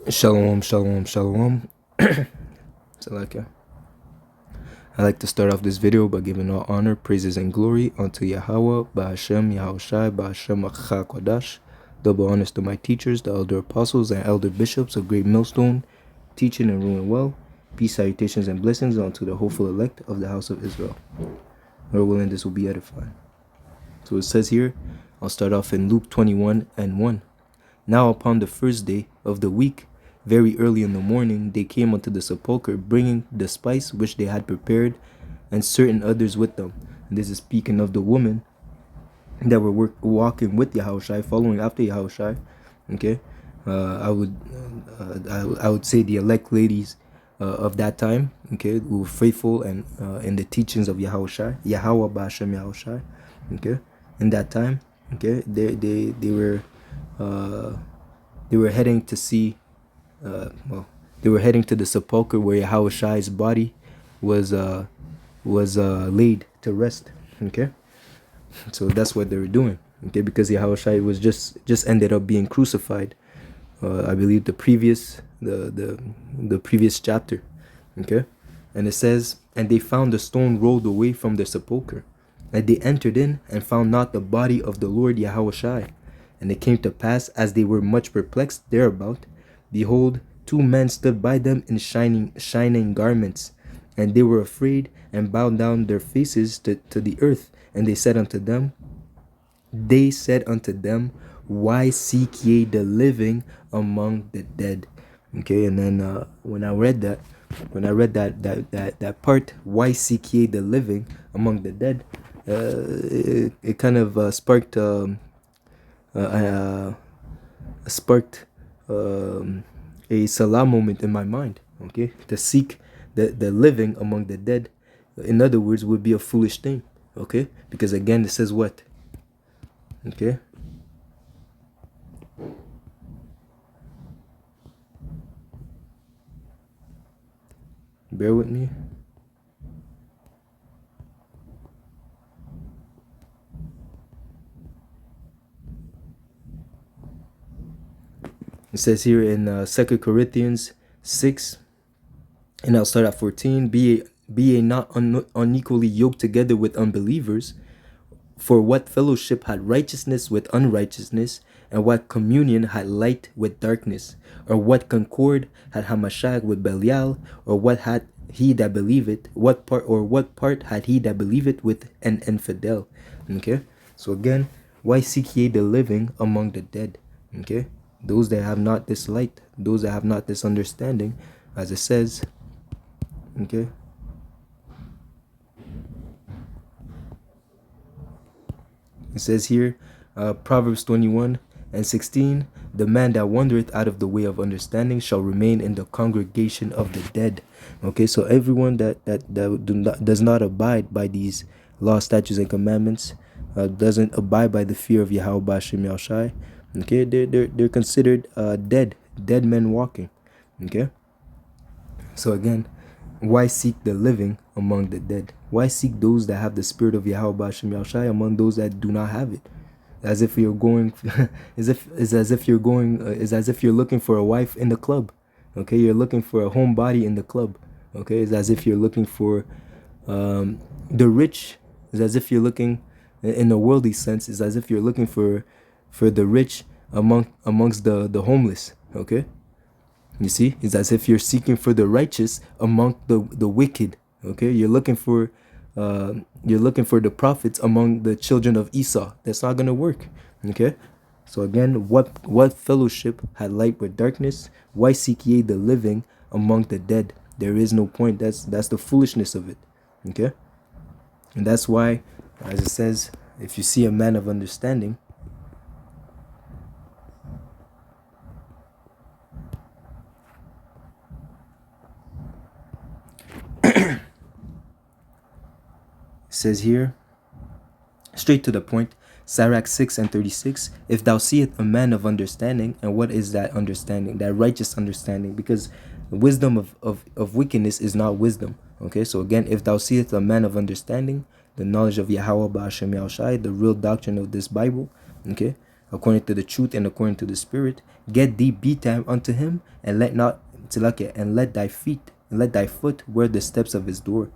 Shalom, shalom, shalom. Salakia. I'd like to start off this video by giving all honor, praises, and glory unto Yahweh, Ba'ashem, Yahushai, Ba'ashem, Acha Kodash. Double honors to my teachers, the elder apostles, and elder bishops of Great Millstone, teaching and ruling well. Peace, salutations, and blessings unto the hopeful elect of the house of Israel. Lord willing, this will be edifying. So it says here, I'll start off in Luke 21 and 1. Now upon the first day of the week, very early in the morning, they came unto the sepulchre, bringing the spice which they had prepared, and certain others with them. And this is speaking of the women that were walking with Yahushai, following after Yahushai. Okay, I would say the elect ladies of that time. Okay, who were faithful and in the teachings of Yahushai, Yahweh Ba'ashem Yahushai. Okay, in that time. Okay, they were heading to see. They were heading to the sepulchre where Yahushai's body was laid to rest. Okay, so that's what they were doing. Okay, because Yahushai was just ended up being crucified. I believe the previous chapter. Okay, and it says, and they found the stone rolled away from the sepulchre, and they entered in and found not the body of the Lord Yahushai. And it came to pass, as they were much perplexed thereabout, behold, two men stood by them in shining garments. And they were afraid, and bowed down their faces to the earth. And they said unto them, why seek ye the living among the dead? Okay, and then when I read that part, why seek ye the living among the dead, it kind of sparked a salah moment in my mind. Okay, to seek the living among the dead, in other words, would be a foolish thing. Okay, because again it says what? Okay, bear with me. It says here in 2 Corinthians 6, and I'll start at 14, be ye not unequally yoked together with unbelievers. For what fellowship had righteousness with unrighteousness, and what communion had light with darkness? Or what concord had Hamashach with Belial? Or what had he that believeth? What part had he that believeth with an infidel? Okay, so again, why seek ye the living among the dead? Okay, those that have not this light, those that have not this understanding, as it says. Okay, it says here, Proverbs 21 and 16, the man that wandereth out of the way of understanding shall remain in the congregation of the dead. Okay, so everyone that does not abide by these laws, statutes, and commandments, doesn't abide by the fear of Yahweh Ba'ashem Yahushai, okay, they're considered dead men walking. Okay, so again, why seek the living among the dead? Why seek those that have the spirit of Yahweh Ba'ashem Yahushai among those that do not have it? As if you're going, as if you're looking for a wife in the club. Okay, you're looking for a homebody in the club. Okay, it's as if you're looking for the rich. It's as if you're looking, in a worldly sense, it's as if you're looking for the rich amongst the homeless. Okay, you see, it's as if you're seeking for the righteous among the wicked. Okay, you're looking for the prophets among the children of Esau. That's not gonna work. Okay, so again, what fellowship had light with darkness? Why seek ye the living among the dead? There is no point. That's the foolishness of it. Okay, and that's why, as it says, if you see a man of understanding, says here, straight to the point, Sirach 6 and 36, if thou seest a man of understanding, and what is that understanding? That righteous understanding, because the wisdom of wickedness is not wisdom. Okay, so again, if thou seest a man of understanding, the knowledge of Yahweh Ba'ashem Yahushai, the real doctrine of this Bible, okay, according to the truth and according to the spirit. Get thee be time unto him, and let not Salakia, and let thy feet and let thy foot wear the steps of his door.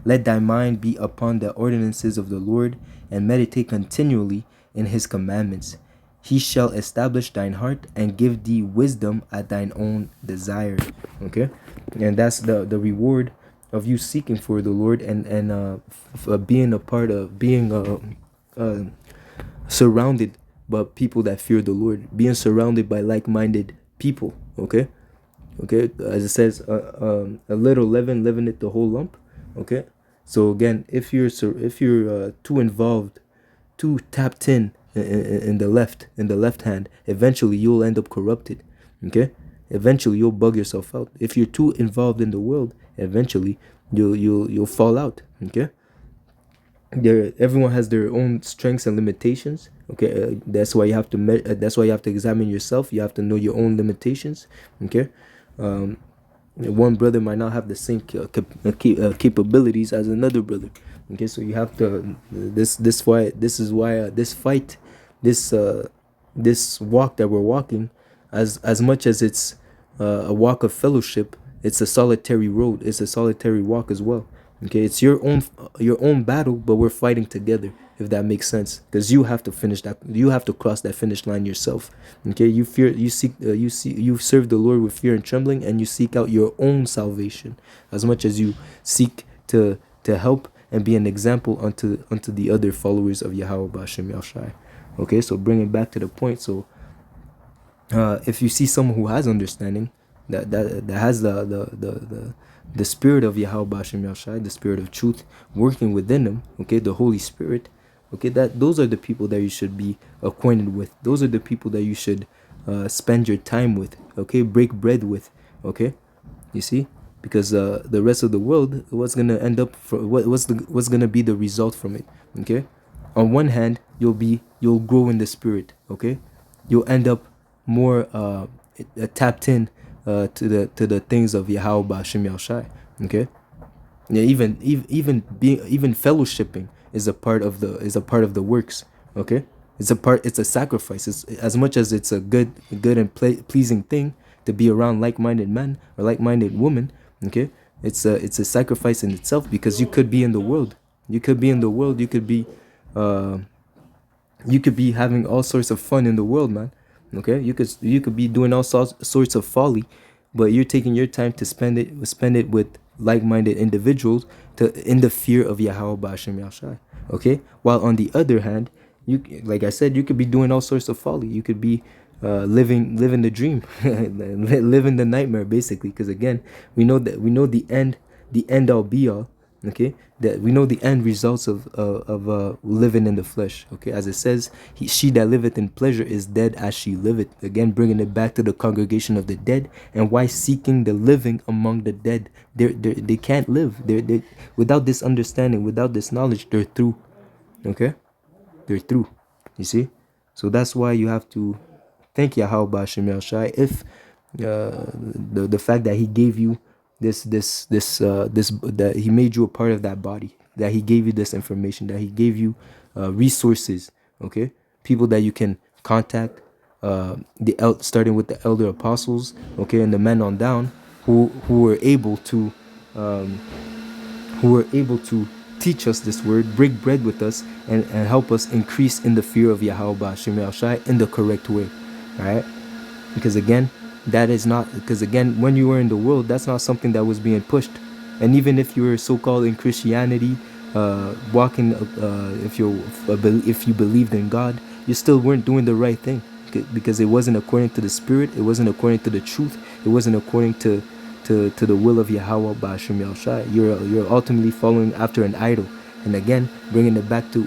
Let thy mind be upon the ordinances of the Lord, and meditate continually in his commandments. He shall establish thine heart and give thee wisdom at thine own desire. Okay, and that's the reward of you seeking for the Lord, and being a part of being surrounded by people that fear the Lord, being surrounded by like-minded people. Okay, as it says, a little leaven leaveneth the whole lump. Okay, so again, if you're too involved, too tapped in the left hand, eventually you'll end up corrupted. Okay, eventually you'll bug yourself out. If you're too involved in the world, eventually you'll fall out. Okay, everyone has their own strengths and limitations. Okay, that's why you have to that's why you have to examine yourself. You have to know your own limitations. Okay, one brother might not have the same capabilities as another brother. Okay, so you have to this is why this fight, this walk that we're walking, as much as it's a walk of fellowship, it's a solitary road, it's a solitary walk as well. Okay, it's your own battle, but we're fighting together, if that makes sense, because you have to finish that, you have to cross that finish line yourself. Okay, you serve the Lord with fear and trembling, and you seek out your own salvation as much as you seek to help and be an example unto the other followers of Yahweh B'Ashem Yahushai. Okay, so bring it back to the point. So if you see someone who has understanding, that has the spirit of Yahweh B'Ashem Yahushai, the spirit of truth working within them, okay, the Holy Spirit, okay, those are the people that you should be acquainted with. Those are the people that you should spend your time with, okay, break bread with. Okay, you see, because the rest of the world, what's gonna end up what's gonna be the result from it? Okay, on one hand, you'll grow in the spirit. Okay, you'll end up more tapped in to the things of Yahweh B'Ashem Yahushai. Okay, yeah, even fellowshipping is a part of the works. Okay, it's a sacrifice. It's as much as it's a good and pleasing thing to be around like-minded men or like-minded women. Okay, it's a sacrifice in itself, because you could be in the world, you could be having all sorts of fun in the world, man. Okay, you could be doing all sorts of folly, but you're taking your time to spend it with like-minded individuals in the fear of Yahweh B'Ashem Yahushai. Okay, while on the other hand, like I said, you could be doing all sorts of folly. You could be living the dream, living the nightmare, basically. Because again, we know the end all be all. Okay, that we know the end results of living in the flesh. Okay, as it says, she that liveth in pleasure is dead as she liveth. Again, bringing it back to the congregation of the dead. And why seeking the living among the dead? They can't live. They without this understanding, without this knowledge, they're through. Okay, they're through. You see, so that's why you have to thank Yahweh B'Ashem Yahushai if the fact that He gave you this that He made you a part of that body, that He gave you this information, that He gave you resources. Okay, people that you can contact, starting with the elder apostles, okay, and the men on down, who were able to teach us this word, break bread with us, and help us increase in the fear of Yahweh B'Ashem Yahushai in the correct way. All right, because again, when you were in the world, that's not something that was being pushed. And even if you were so-called in Christianity, walking, if you believed in God, you still weren't doing the right thing, because it wasn't according to the Spirit, it wasn't according to the truth, it wasn't according to the will of Yahweh B'Ashem Yahushai. You're ultimately following after an idol. And again, bringing it back to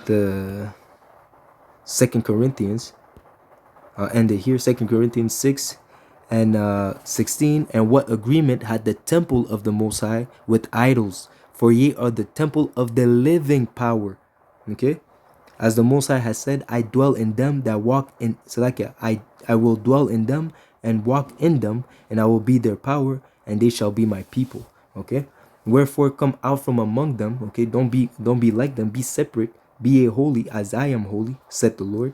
the 2 Corinthians. I'll end it here. 2 Corinthians 6 and 16. And what agreement had the temple of the Most High with idols? For ye are the temple of the living power. Okay, as the Most High has said, I dwell in them that walk in Salakia. I will dwell in them and walk in them, and I will be their power, and they shall be my people. Okay, Wherefore come out from among them. Okay, don't be like them. Be separate. Be a holy as I am holy, said the Lord.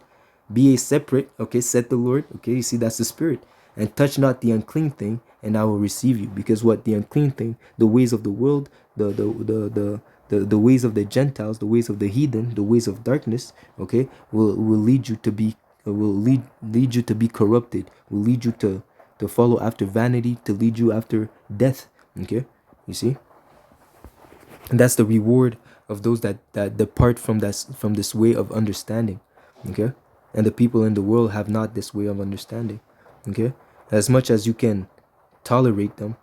Be a separate. Okay, said the Lord. Okay, you see that's the Spirit. And touch not the unclean thing, and I will receive you. Because what the unclean thing, the ways of the world, the ways of the Gentiles, the ways of the heathen, the ways of darkness, okay, will lead you to be lead you to be corrupted. Will lead you to follow after vanity, to lead you after death. Okay, you see. And that's the reward of those that depart from this way of understanding. Okay, and the people in the world have not this way of understanding. Okay, as much as you can tolerate them,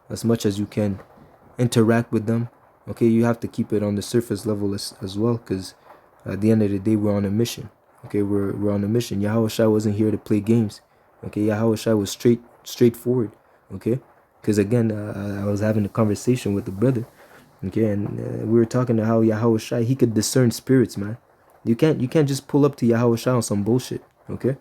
as much as you can interact with them, okay, you have to keep it on the surface level as well, because at the end of the day we're on a mission. Okay, we're on a mission. Yahweh Shai wasn't here to play games. Okay, Yahweh Shai was straightforward. Okay, because again, I was having a conversation with the brother. Okay, and we were talking to how Yahweh Shai, he could discern spirits, man. You can't just pull up to Yahweh Shai on some bullshit. Okay,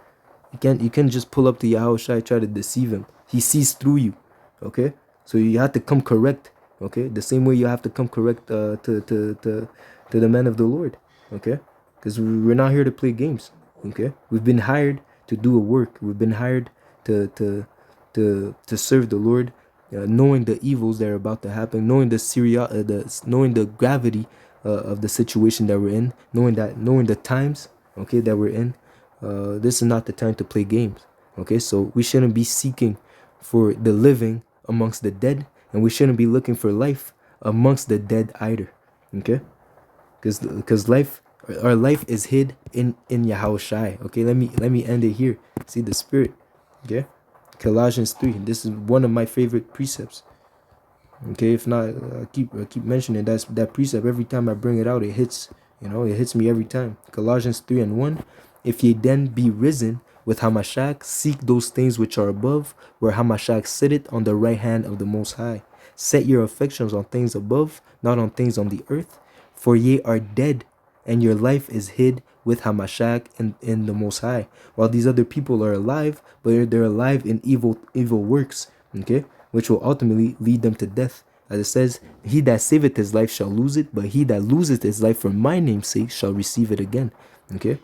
you can't just pull up to Yahweh Shai, try to deceive him. He sees through you. Okay, so you have to come correct. Okay, the same way you have to come correct to the men of the Lord. Okay, because we're not here to play games. Okay, we've been hired to do a work. We've been hired to serve the Lord, knowing the evils that are about to happen, knowing knowing the gravity of the situation that we're in, knowing the times, okay, that we're in. This is not the time to play games. Okay, so we shouldn't be seeking for the living amongst the dead, and we shouldn't be looking for life amongst the dead either. Okay, because our life is hid in Yahweh Shai. Okay, let me end it here. See the Spirit. Okay, Colossians 3. This is one of my favorite precepts. Okay, if not, I keep mentioning that precept every time I bring it out. It hits, it hits me every time. Colossians 3:1. If ye then be risen with Hamashach, seek those things which are above, where Hamashach sitteth on the right hand of the Most High. Set your affections on things above, not on things on the earth. For ye are dead, and your life is hid with Hamashach in the Most High. While these other people are alive, but they're alive in evil works, okay, which will ultimately lead them to death. As it says, he that saveth his life shall lose it, but he that loseth his life for my name's sake shall receive it again. Okay,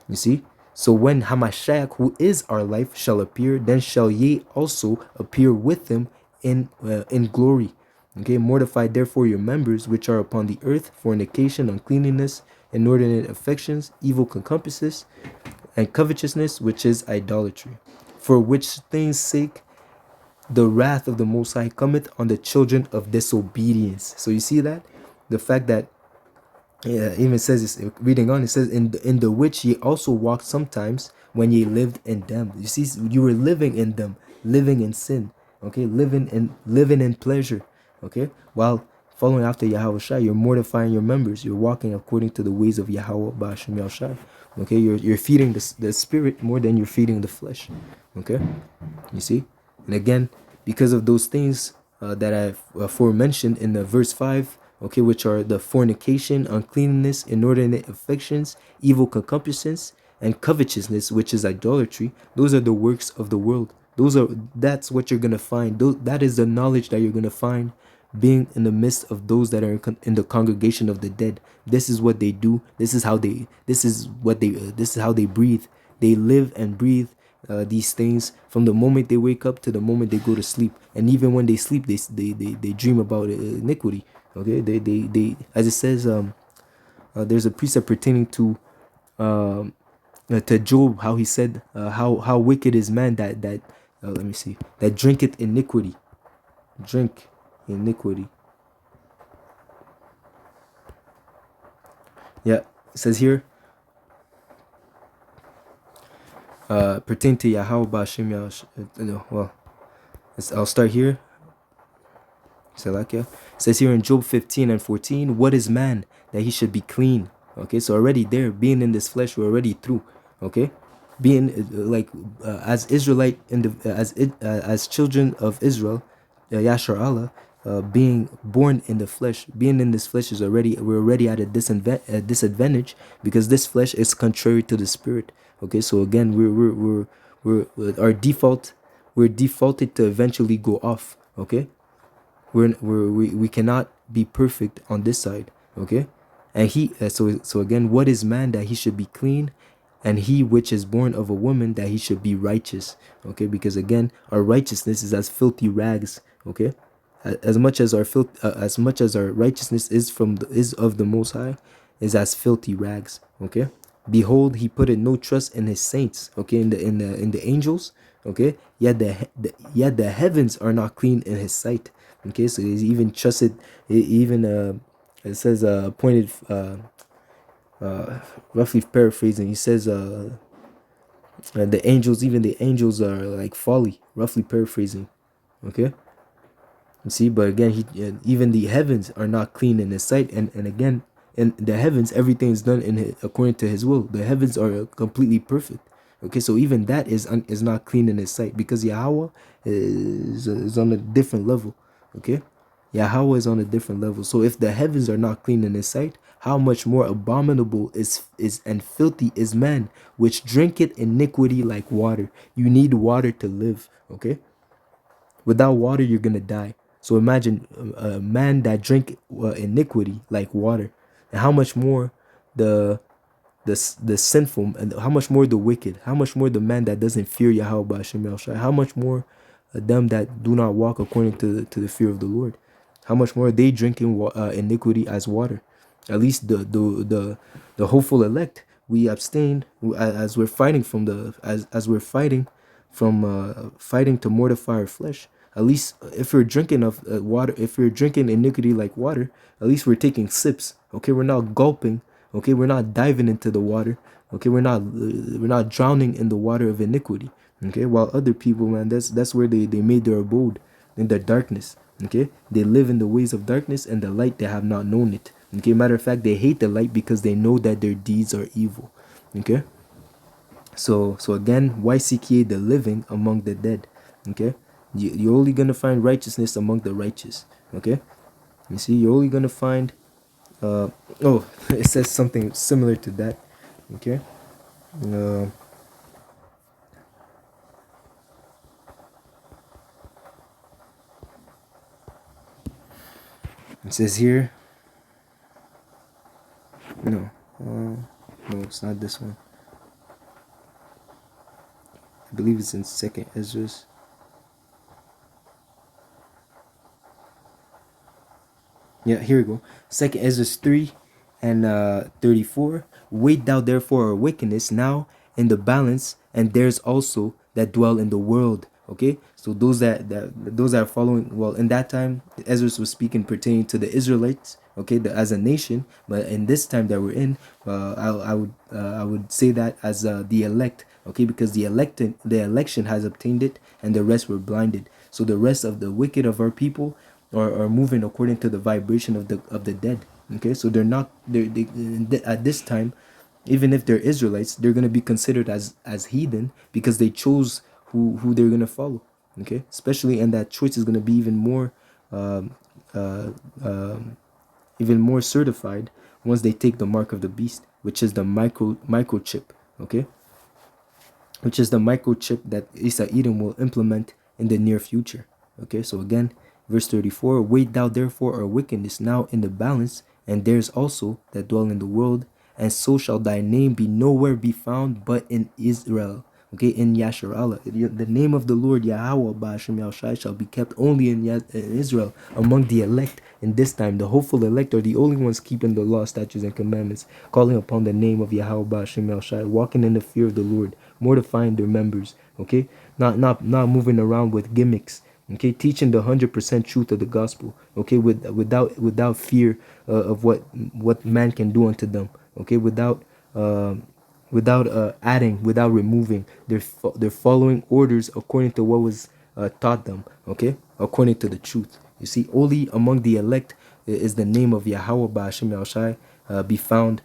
you see? So when Hamashiach, who is our life, shall appear, then shall ye also appear with him in glory. Okay, mortify therefore your members which are upon the earth, fornication, uncleanness, inordinate affections, evil concupiscence, and covetousness, which is idolatry. For which things sake the wrath of the Most High cometh on the children of disobedience. So you see that? The fact that, yeah, even says this, reading on, it says, in the which ye also walked sometimes when ye lived in them. You see, you were living in them, living in sin, okay, living in pleasure, okay, while following after Yahweh Shai. You're mortifying your members. You're walking according to the ways of Yahweh Ba'ashem Yahushai. Okay, you're feeding the spirit more than you're feeding the flesh. Okay, you see, and again, because of those things that I've aforementioned in the verse 5, okay, which are the fornication, uncleanness, inordinate affections, evil concupiscence, and covetousness, which is idolatry. Those are the works of the world. That's what you're gonna find. That is the knowledge that you're gonna find being in the midst of those that are in the congregation of the dead. This is what they do. This is how they breathe. They live and breathe these things from the moment they wake up to the moment they go to sleep. And even when they sleep, they dream about iniquity. Okay, they as it says, there's a precept pertaining to Job, how he said, how wicked is man that let me see, that drinketh iniquity. Drink iniquity. Yeah, it says here, pertaining to Yahweh Ba'ashem Yahushua. Well, I'll start here. Salakia. It says here in Job 15:14, what is man that he should be clean? Okay, so already there, being in this flesh, we're already through. Okay, being as Israelite as children of Israel, Yashar Allah, being born in the flesh, being in this flesh is we're already at a disadvantage, because this flesh is contrary to the spirit. Okay, so again, we're defaulted to eventually go off. Okay, We cannot be perfect on this side. Okay, and so again, what is man that he should be clean, and he which is born of a woman that he should be righteous. Okay, because again, our righteousness is as filthy rags. Okay, as much as as much as our righteousness is is of the Most High, is as filthy rags. Okay, behold, he put in no trust in his saints. Okay, in the angels. Okay, yet the heavens are not clean in his sight. Okay, so he's even trusted. Even it says appointed. Roughly paraphrasing, he says the angels, even the angels are like folly. Roughly paraphrasing. Okay, you see, but again, even the heavens are not clean in his sight, and again, in the heavens, everything is done according to his will. The heavens are completely perfect. Okay, so even that is not clean in his sight, because Yahweh is on a different level. Okay, Yahweh is on a different level. So if the heavens are not clean in his sight, how much more abominable is and filthy is man, which drinketh iniquity like water. You need water to live. Okay, without water, you're gonna die. So imagine a man that drink iniquity like water, and how much more the the sinful, and how much more the wicked, how much more the man that doesn't fear Yahweh Ba'ashem Yahushua, how much more them that do not walk according to the fear of the Lord, how much more they drinking iniquity as water. At least the hopeful elect, we abstain as we're fighting from the as we're fighting from fighting to mortify our flesh. At least if we're drinking of water, if we're drinking iniquity like water, at least we're taking sips. Okay, we're not gulping. Okay, we're not diving into the water. Okay, we're not drowning in the water of iniquity. Okay, while other people, man, that's where they made their abode, in the darkness. Okay, they live in the ways of darkness, and the light they have not known it. Okay, matter of fact, they hate the light because they know that their deeds are evil. Okay, so again, why seek ye the living among the dead? Okay, you're only gonna find righteousness among the righteous. Okay, you see, you're only gonna find oh, it says something similar to that. Okay, uh, it says here, no, no, it's not this one. I believe it's in Second Ezra's. Yeah, here we go. Second Ezra 3 and 34. Wait thou therefore our wickedness now in the balance, and there's also that dwell in the world. Okay, so those that are following, well, in that time Ezra was speaking pertaining to the Israelites. Okay, as a nation, but in this time that we're in, I would say that as the elect. Okay, because the election has obtained it, and the rest were blinded. So the rest of the wicked of our people are moving according to the vibration of the dead. Okay, so they're not they at this time, even if they're Israelites, they're gonna be considered as heathen, because they chose who they're gonna follow. Okay, especially, and that choice is gonna be um, uh, um, even more certified once they take the mark of the beast, which is the microchip. Okay, which is the microchip that Isa Edom will implement in the near future. Okay, so again, verse 34, wait thou therefore our wickedness now in the balance, and there's also that dwell in the world, and so shall thy name be nowhere be found but in Israel. Okay, in Yasharallah. The name of the Lord Yahweh Ba'ashem Yahushai shall be kept only in Israel, among the elect. In this time, the hopeful elect are the only ones keeping the law, statutes, and commandments, calling upon the name of Yahweh Ba'ashem Yahushai, walking in the fear of the Lord, mortifying their members. Okay, not moving around with gimmicks. Okay, teaching the 100% truth of the gospel. Okay, without fear of what man can do unto them. Okay, without adding, without removing. They're following orders according to what was taught them. Okay, according to the truth. You see, only among the elect is the name of Yahweh Ba'ashem Yahushai be found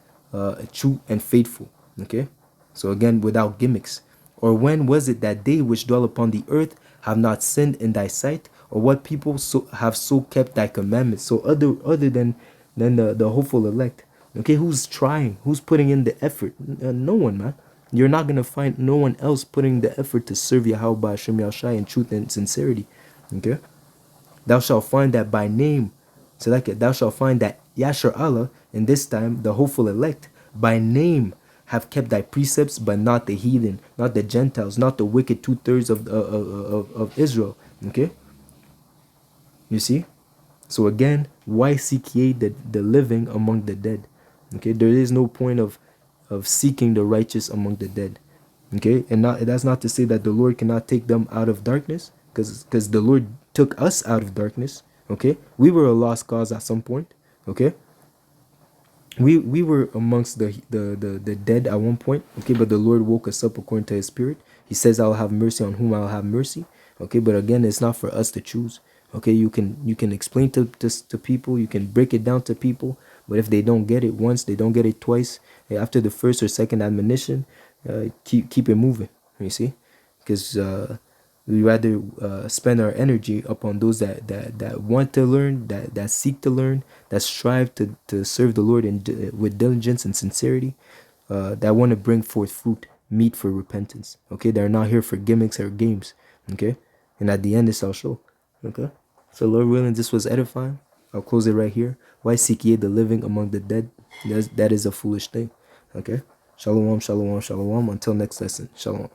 true and faithful. Okay, so again, without gimmicks. Or when was it that they which dwell upon the earth have not sinned in thy sight? Or what people have so kept thy commandments? So other than the hopeful elect. Okay, who's trying? Who's putting in the effort? No one, man. You're not gonna find no one else putting the effort to serve Yahweh Ba'ashem Yahushai in truth and sincerity. Okay. thou shalt find that by name. So like it, thou shalt find that Yashar Allah, in this time, the hopeful elect, by name have kept thy precepts, but not the heathen, not the Gentiles, not the wicked 2/3 of Israel. Okay, you see. So again, why seek ye the living among the dead? Okay, there is no point of seeking the righteous among the dead. Okay, and not, that's not to say that the Lord cannot take them out of darkness, because the Lord took us out of darkness. Okay, we were a lost cause at some point. Okay, we were amongst the dead at one point. Okay, but the Lord woke us up according to His Spirit. He says, "I'll have mercy on whom I'll have mercy." Okay, but again, it's not for us to choose. Okay, you can explain to people, you can break it down to people, but if they don't get it once, they don't get it twice. After the first or second admonition, keep it moving. You see, because we rather spend our energy upon those that want to learn, that seek to learn, that strive to serve the Lord with diligence and sincerity, that want to bring forth fruit, meat for repentance. Okay, they're not here for gimmicks or games. Okay, and at the end, this shall show. Okay, so Lord willing, this was edifying. I'll close it right here. Why seek ye the living among the dead? That is a foolish thing. Okay, shalom, shalom, shalom. Until next lesson, shalom.